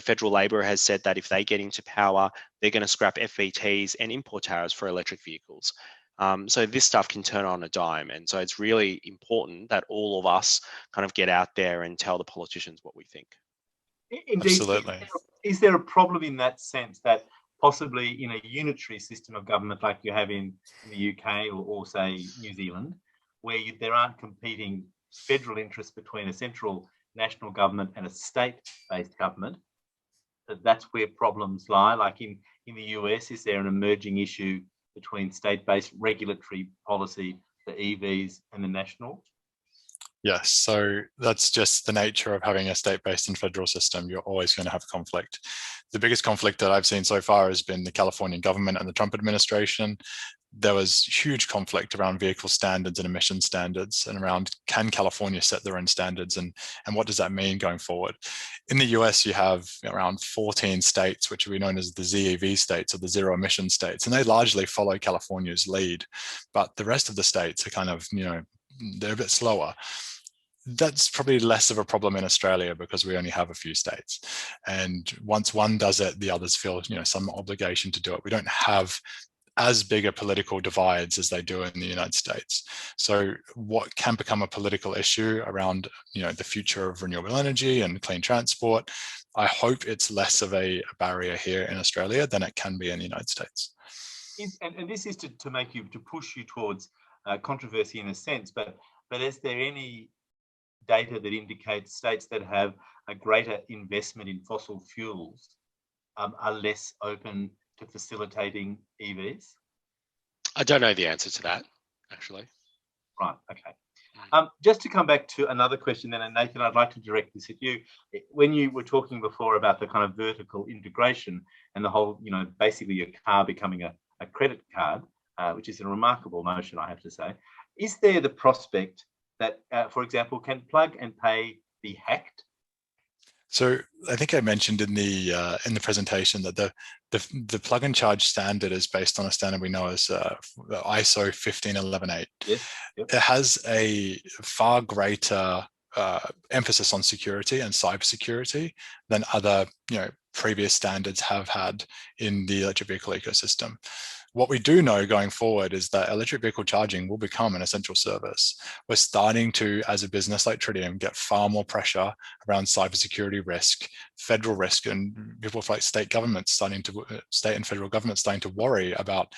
Federal Labor has said that if they get into power, they're going to scrap FBTs and import tariffs for electric vehicles. So this stuff can turn on a dime. And so it's really important that all of us kind of get out there and tell the politicians what we think. Indeed. Absolutely. Is there a problem in that sense that possibly in a unitary system of government like you have in the UK or say New Zealand, where there aren't competing federal interests between a central national government and a state-based government, that's where problems lie? Like in the US, is there an emerging issue between state-based regulatory policy for EVs and the national? Yes, so that's just the nature of having a state-based and federal system. You're always going to have conflict. The biggest conflict that I've seen so far has been the Californian government and the Trump administration. There was huge conflict around vehicle standards and emission standards and around can California set their own standards and what does that mean going forward? In the US, you have around 14 states, which we known as the ZEV states or the zero emission states, and they largely follow California's lead. But the rest of the states are kind of, they're a bit slower. That's probably less of a problem in Australia because we only have a few states. And once one does it, the others feel, some obligation to do it. We don't have as big a political divides as they do in the United States. So what can become a political issue around, the future of renewable energy and clean transport, I hope it's less of a barrier here in Australia than it can be in the United States. And this is to push you towards controversy in a sense, but is there any data that indicates states that have a greater investment in fossil fuels are less open to facilitating EVs? I don't know the answer to that, actually. Right, okay. Just to come back to another question then, and Nathan, I'd like to direct this at you. When you were talking before about the kind of vertical integration and the whole, basically your car becoming a credit card, which is a remarkable notion, I have to say. Is there the prospect that, for example, can plug and pay be hacked? So I think I mentioned in the presentation that the plug and charge standard is based on a standard we know as ISO 15118. Yes. Yep. It has a far greater emphasis on security and cybersecurity than other previous standards have had in the electric vehicle ecosystem. What we do know going forward is that electric vehicle charging will become an essential service. We're starting to, as a business like Tritium, get far more pressure around cybersecurity risk, federal risk, and people like state and federal governments starting to worry about,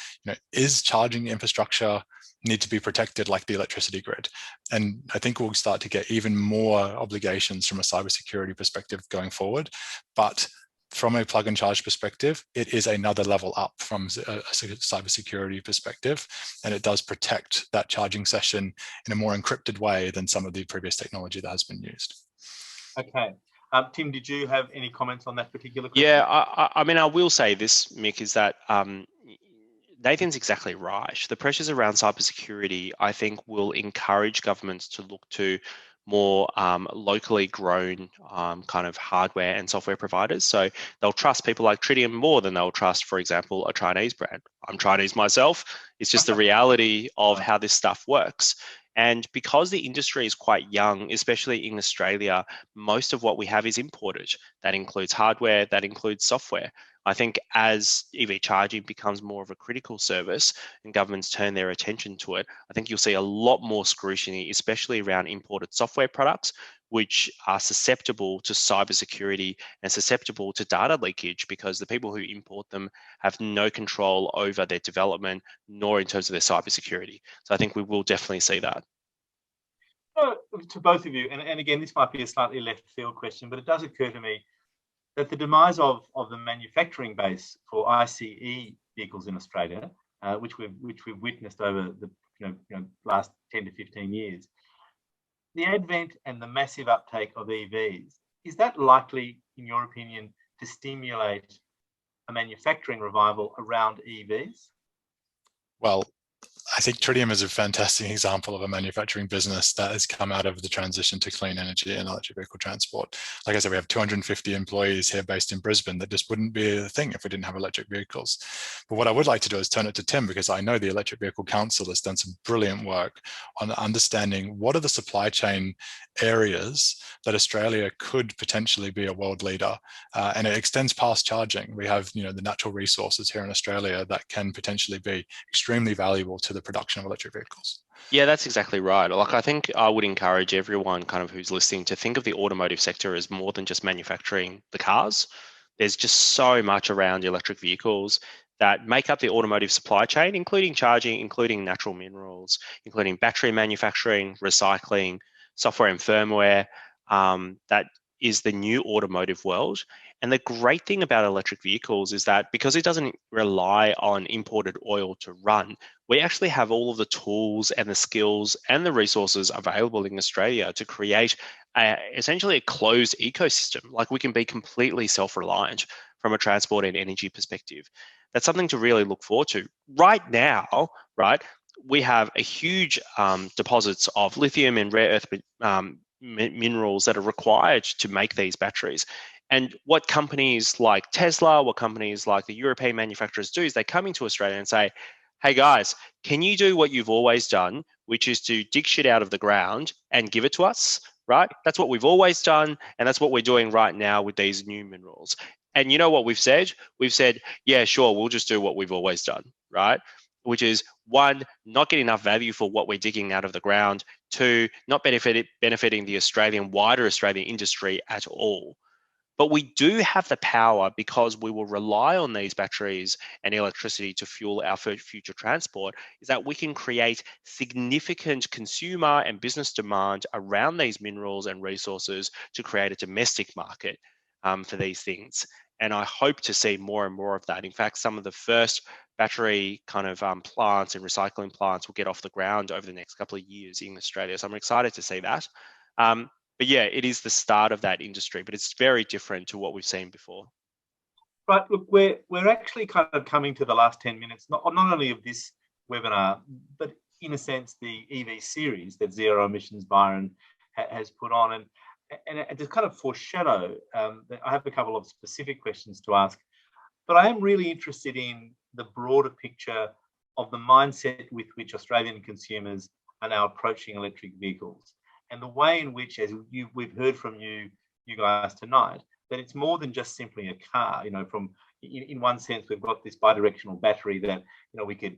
is charging infrastructure need to be protected like the electricity grid? And I think we'll start to get even more obligations from a cybersecurity perspective going forward. But from a plug and charge perspective, it is another level up from a cybersecurity perspective, and it does protect that charging session in a more encrypted way than some of the previous technology that has been used. Okay. Tim, did you have any comments on that particular question? Yeah, I mean, I will say this, Mick, is that Nathan's exactly right. The pressures around cybersecurity, I think, will encourage governments to look to more locally grown kind of hardware and software providers. So they'll trust people like Tritium more than they'll trust, for example, a Chinese brand. I'm Chinese myself. It's just the reality of how this stuff works. And because the industry is quite young, especially in Australia, most of what we have is imported. That includes hardware, that includes software. I think as EV charging becomes more of a critical service and governments turn their attention to it, I think you'll see a lot more scrutiny, especially around imported software products, which are susceptible to cybersecurity and susceptible to data leakage, because the people who import them have no control over their development, nor in terms of their cybersecurity. So I think we will definitely see that. To both of you, and again, this might be a slightly left field question, but it does occur to me that the demise of the manufacturing base for ICE vehicles in Australia, which we've witnessed over the last 10 to 15 years, the advent and the massive uptake of EVs, is that likely, in your opinion, to stimulate a manufacturing revival around EVs? Well, I think Tritium is a fantastic example of a manufacturing business that has come out of the transition to clean energy and electric vehicle transport. Like I said, we have 250 employees here based in Brisbane. That just wouldn't be a thing if we didn't have electric vehicles. But what I would like to do is turn it to Tim, because I know the Electric Vehicle Council has done some brilliant work on understanding what are the supply chain areas that Australia could potentially be a world leader. And it extends past charging. We have, the natural resources here in Australia that can potentially be extremely valuable to the production of electric vehicles. Yeah, that's exactly right. Like, I think I would encourage everyone kind of who's listening to think of the automotive sector as more than just manufacturing the cars. There's just so much around electric vehicles that make up the automotive supply chain, including charging, including natural minerals, including battery manufacturing, recycling, software and firmware. That is the new automotive world. And the great thing about electric vehicles is that because it doesn't rely on imported oil to run, we actually have all of the tools and the skills and the resources available in Australia to create essentially a closed ecosystem. Like, we can be completely self-reliant from a transport and energy perspective. That's something to really look forward to. Right now, right, we have a huge deposits of lithium and rare earth minerals that are required to make these batteries. And what companies like Tesla, what companies like the European manufacturers do is they come into Australia and say, hey guys, can you do what you've always done, which is to dig shit out of the ground and give it to us, right? That's what we've always done. And that's what we're doing right now with these new minerals. And you know what we've said? We've said, yeah, sure, we'll just do what we've always done, right? Which is, one, not getting enough value for what we're digging out of the ground. Two, not benefiting the wider Australian industry at all. But we do have the power, because we will rely on these batteries and electricity to fuel our future transport, is that we can create significant consumer and business demand around these minerals and resources to create a domestic market for these things. And I hope to see more and more of that. In fact, some of the first battery kind of plants and recycling plants will get off the ground over the next couple of years in Australia. So I'm excited to see that. But yeah, it is the start of that industry, but it's very different to what we've seen before. Right, look, we're actually kind of coming to the last 10 minutes, not only of this webinar, but in a sense, the EV series that Zero Emissions Byron has put on. And to kind of foreshadow, I have a couple of specific questions to ask, but I am really interested in the broader picture of the mindset with which Australian consumers are now approaching electric vehicles, and the way in which, as we've heard from you guys tonight, that it's more than just simply a car. You know, in one sense, we've got this bidirectional battery that, you know, we could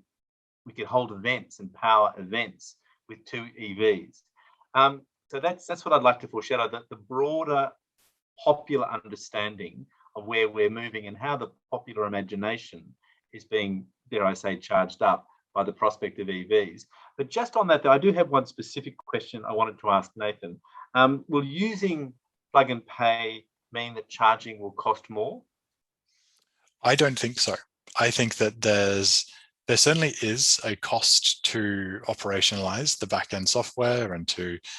hold events and power events with 2 EVs. So that's what I'd like to foreshadow, that the broader popular understanding of where we're moving and how the popular imagination is being, dare I say, charged up by the prospect of EVs. But just on that, though, I do have one specific question I wanted to ask Nathan. Will using plug and pay mean that charging will cost more? I don't think so. I think that there certainly is a cost to operationalize the back-end software, and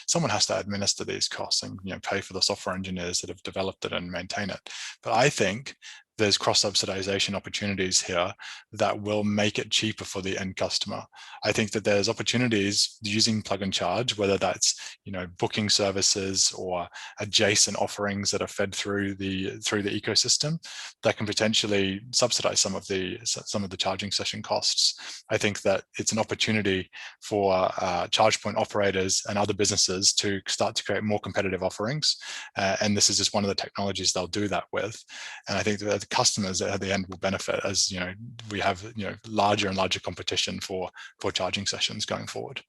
someone has to administer these costs and, you know, pay for the software engineers that have developed it and maintain it. But I think there's cross-subsidization opportunities here that will make it cheaper for the end customer. I think that there's opportunities using plug and charge, whether that's, you know, booking services or adjacent offerings that are fed through the ecosystem, that can potentially subsidize some of the charging session costs. I think that it's an opportunity for charge point operators and other businesses to start to create more competitive offerings, and this is just one of the technologies they'll do that with. And I think that the customers at the end will benefit, as, you know, we have, you know, larger and larger competition for charging sessions going forward.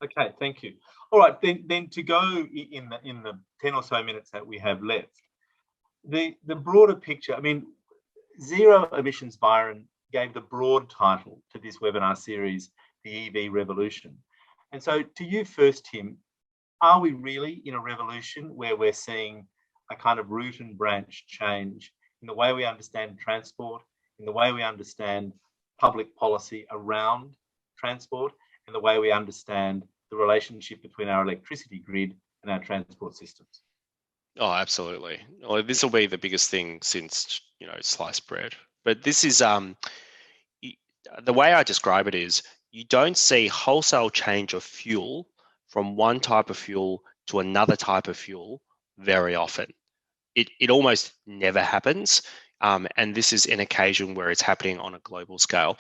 Okay, thank you. All right, then to go in the 10 or so minutes that we have left, the broader picture. I mean, Zero Emissions Byron gave the broad title to this webinar series, the EV Revolution. And so to you first, Tim, are we really in a revolution where we're seeing a kind of root and branch change in the way we understand transport, in the way we understand public policy around transport, and the way we understand the relationship between our electricity grid and our transport systems? Oh, absolutely. Well, this will be the biggest thing since, you know, sliced bread. But this is the way I describe it is, you don't see wholesale change of fuel from one type of fuel to another type of fuel very often. It almost never happens, and this is an occasion where it's happening on a global scale.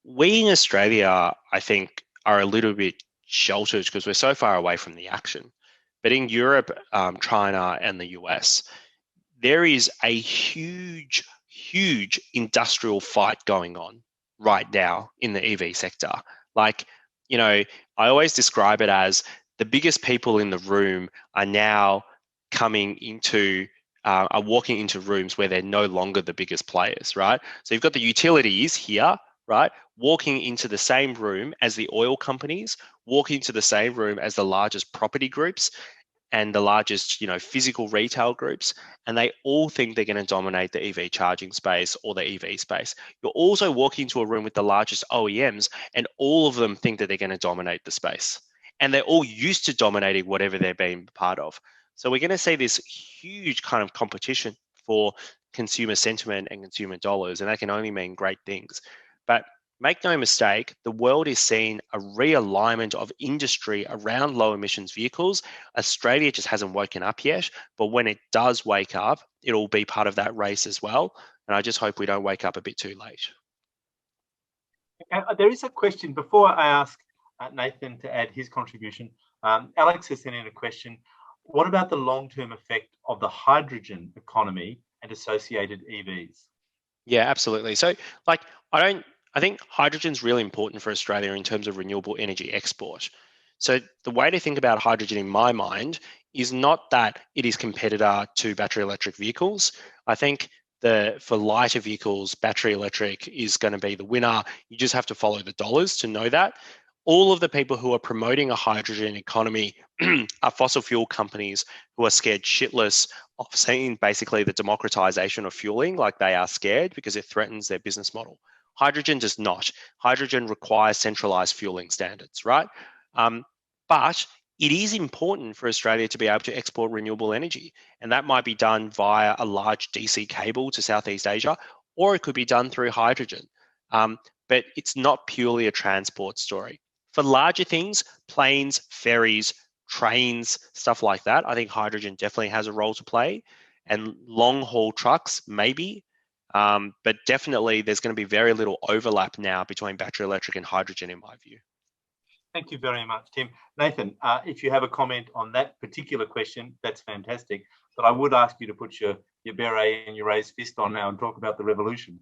We in Australia, I think, are a little bit sheltered because we're so far away from the action. But in Europe, China, and the US, there is a huge industrial fight going on right now in the EV sector. Like, you know, I always describe it as the biggest people in the room are now are walking into rooms where they're no longer the biggest players, right? So you've got the utilities here, right, walking into the same room as the oil companies, walking into the same room as the largest property groups and the largest, you know, physical retail groups, and they all think they're going to dominate the EV charging space or the EV space. You're also walking into a room with the largest OEMs, and all of them think that they're going to dominate the space, and they're all used to dominating whatever they're being part of. So we're going to see this huge kind of competition for consumer sentiment and consumer dollars, and that can only mean great things. But make no mistake, the world is seeing a realignment of industry around low emissions vehicles. Australia just hasn't woken up yet, but when it does wake up, it'll be part of that race as well. And I just hope we don't wake up a bit too late. There is a question before I ask Nathan to add his contribution. Alex has sent in a question. What about the long-term effect of the hydrogen economy and associated EVs? Yeah, absolutely. So, like, I think hydrogen is really important for Australia in terms of renewable energy export. So the way to think about hydrogen in my mind is not that it is competitor to battery electric vehicles. I think for lighter vehicles, battery electric is going to be the winner. You just have to follow the dollars to know that. All of the people who are promoting a hydrogen economy are fossil fuel companies who are scared shitless of seeing basically the democratization of fueling. Like, they are scared because it threatens their business model. Hydrogen does not. Hydrogen requires centralized fueling standards, right? But it is important for Australia to be able to export renewable energy. And that might be done via a large DC cable to Southeast Asia, or it could be done through hydrogen. But it's not purely a transport story. For larger things, planes, ferries, trains, stuff like that, I think hydrogen definitely has a role to play. And long haul trucks, maybe. But definitely there's going to be very little overlap now between battery electric and hydrogen, in my view. Thank you very much, Tim. Nathan, if you have a comment on that particular question, that's fantastic. But I would ask you to put your beret and your raised fist on now and talk about the revolution.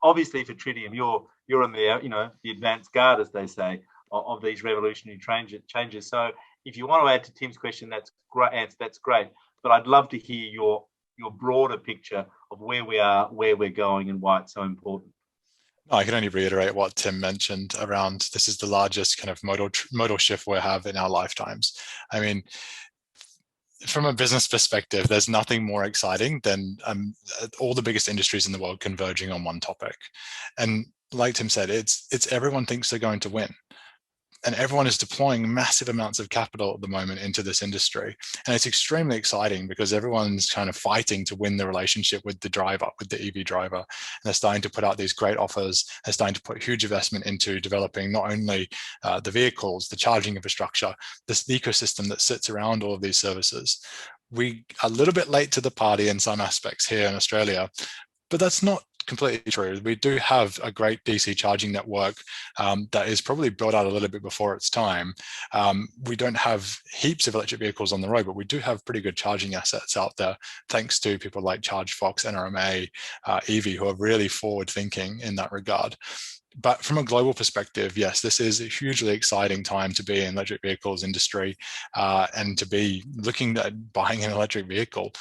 Obviously for Tritium, you're on the the advanced guard, as they say, of these revolutionary changes. So if you want to add to Tim's question, that's great. That's great. But I'd love to hear your broader picture of where we are, where we're going, and why it's so important. I can only reiterate what Tim mentioned around this is the largest kind of modal shift we have in our lifetimes. I mean, from a business perspective, there's nothing more exciting than all the biggest industries in the world converging on one topic. And like Tim said, it's everyone thinks they're going to win. And everyone is deploying massive amounts of capital at the moment into this industry. And it's extremely exciting because everyone's kind of fighting to win the relationship with the driver, with the EV driver. And they're starting to put out these great offers. They're starting to put huge investment into developing not only the vehicles, the charging infrastructure, this ecosystem that sits around all of these services. We are a little bit late to the party in some aspects here in Australia, but that's not completely true. We do have a great DC charging network that is probably built out a little bit before its time. We don't have heaps of electric vehicles on the road, but we do have pretty good charging assets out there, thanks to people like ChargeFox, NRMA, EV, who are really forward thinking in that regard. But from a global perspective, yes, this is a hugely exciting time to be in electric vehicles industry and to be looking at buying an electric vehicle.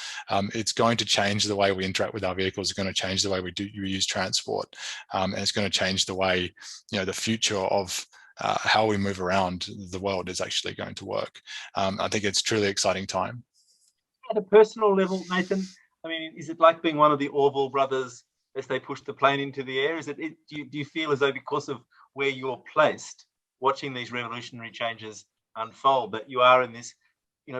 It's going to change the way we interact with our vehicles. It's going to change the way we use transport, and it's going to change the way, the future of how we move around the world is actually going to work. I think it's truly exciting time. At a personal level, Nathan, I mean, is it like being one of the Orville brothers as they push the plane into the air? Do you feel as though, because of where you're placed, watching these revolutionary changes unfold, that you are in this,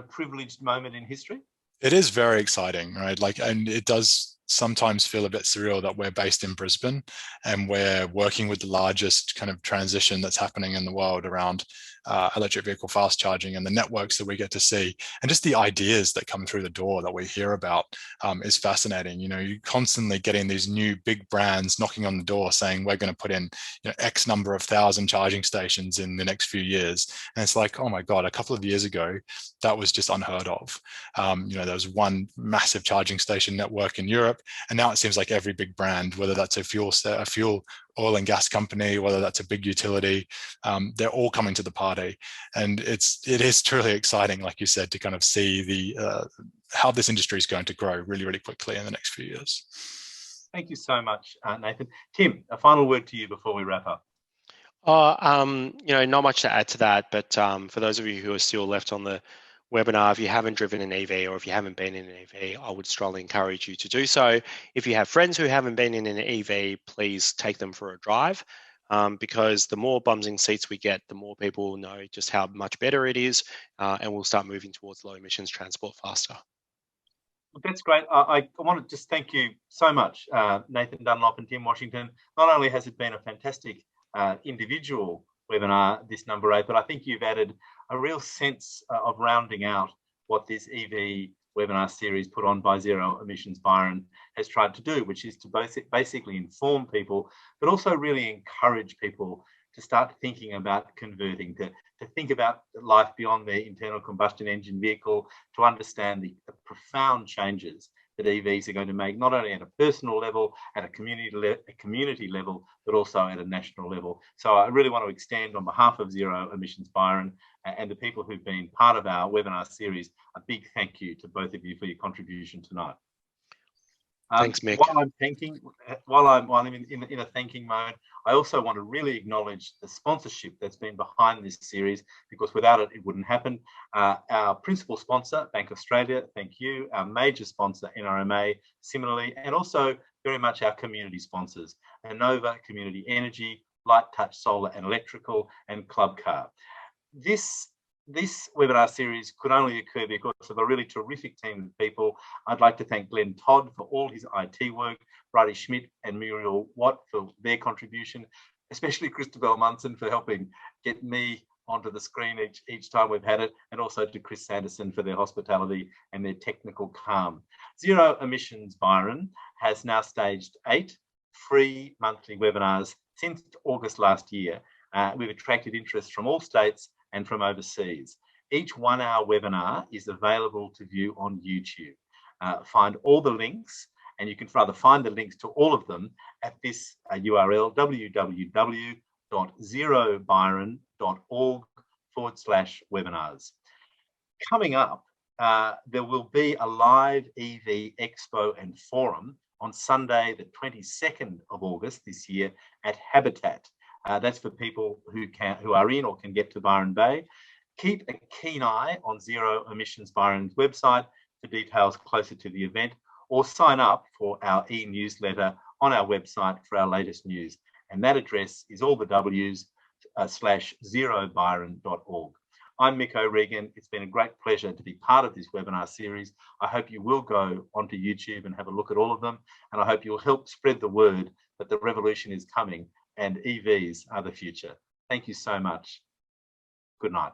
privileged moment in history? It is very exciting, right? And it does sometimes feel a bit surreal that we're based in Brisbane and we're working with the largest kind of transition that's happening in the world around electric vehicle fast charging, and the networks that we get to see, and just the ideas that come through the door that we hear about is fascinating. You're constantly getting these new big brands knocking on the door saying, we're going to put in X number of thousand charging stations in the next few years. And it's like, oh my God, a couple of years ago, that was just unheard of. There was one massive charging station network in Europe, and now it seems like every big brand, whether that's a fuel oil and gas company, whether that's a big utility, they're all coming to the party. And it is truly exciting, like you said, to kind of see how this industry is going to grow really, really quickly in the next few years. Thank you so much, Nathan. Tim, a final word to you before we wrap up. Not much to add to that, but for those of you who are still left on the webinar, if you haven't driven an EV or if you haven't been in an EV, I would strongly encourage you to do so. If you have friends who haven't been in an EV, please take them for a drive, because the more bums in seats we get, the more people will know just how much better it is, and we'll start moving towards low emissions transport faster. That's great. I want to just thank you so much, Nathan Dunlop and Tim Washington. Not only has it been a fantastic individual webinar, this number 8, but I think you've added a real sense of rounding out what this EV webinar series put on by Zero Emissions Byron has tried to do, which is to basically inform people, but also really encourage people to start thinking about converting, to think about life beyond their internal combustion engine vehicle, to understand the profound changes that EVs are going to make, not only at a personal level, at a community level, but also at a national level. So I really want to extend on behalf of Zero Emissions Byron and the people who've been part of our webinar series, a big thank you to both of you for your contribution tonight. Thanks, Mick. While I'm in a thanking mode, I also want to really acknowledge the sponsorship that's been behind this series, because without it, it wouldn't happen. Our principal sponsor, Bank Australia, thank you. Our major sponsor, NRMA, similarly, and also very much our community sponsors, Anova Community Energy, Light Touch Solar and Electrical, and Club Car. This webinar series could only occur because of a really terrific team of people. I'd like to thank Glenn Todd for all his IT work, Bridie Schmidt and Muriel Watt for their contribution, especially Christabel Munson for helping get me onto the screen each time we've had it, and also to Chris Sanderson for their hospitality and their technical calm. Zero Emissions Byron has now staged 8 free monthly webinars since August last year. We've attracted interest from all states and from overseas. Each 1-hour webinar is available to view on YouTube. Find all the links, and you can rather find the links to all of them at this URL, www.zerobyron.org/webinars. Coming up, there will be a live EV Expo and Forum on Sunday, the 22nd of August this year at Habitat. That's for people who are in or can get to Byron Bay. Keep a keen eye on Zero Emissions Byron's website for details closer to the event, or sign up for our e-newsletter on our website for our latest news. And that address is all the W's /zerobyron.org. I'm Mick O'Regan. It's been a great pleasure to be part of this webinar series. I hope you will go onto YouTube and have a look at all of them. And I hope you'll help spread the word that the revolution is coming and EVs are the future. Thank you so much. Good night.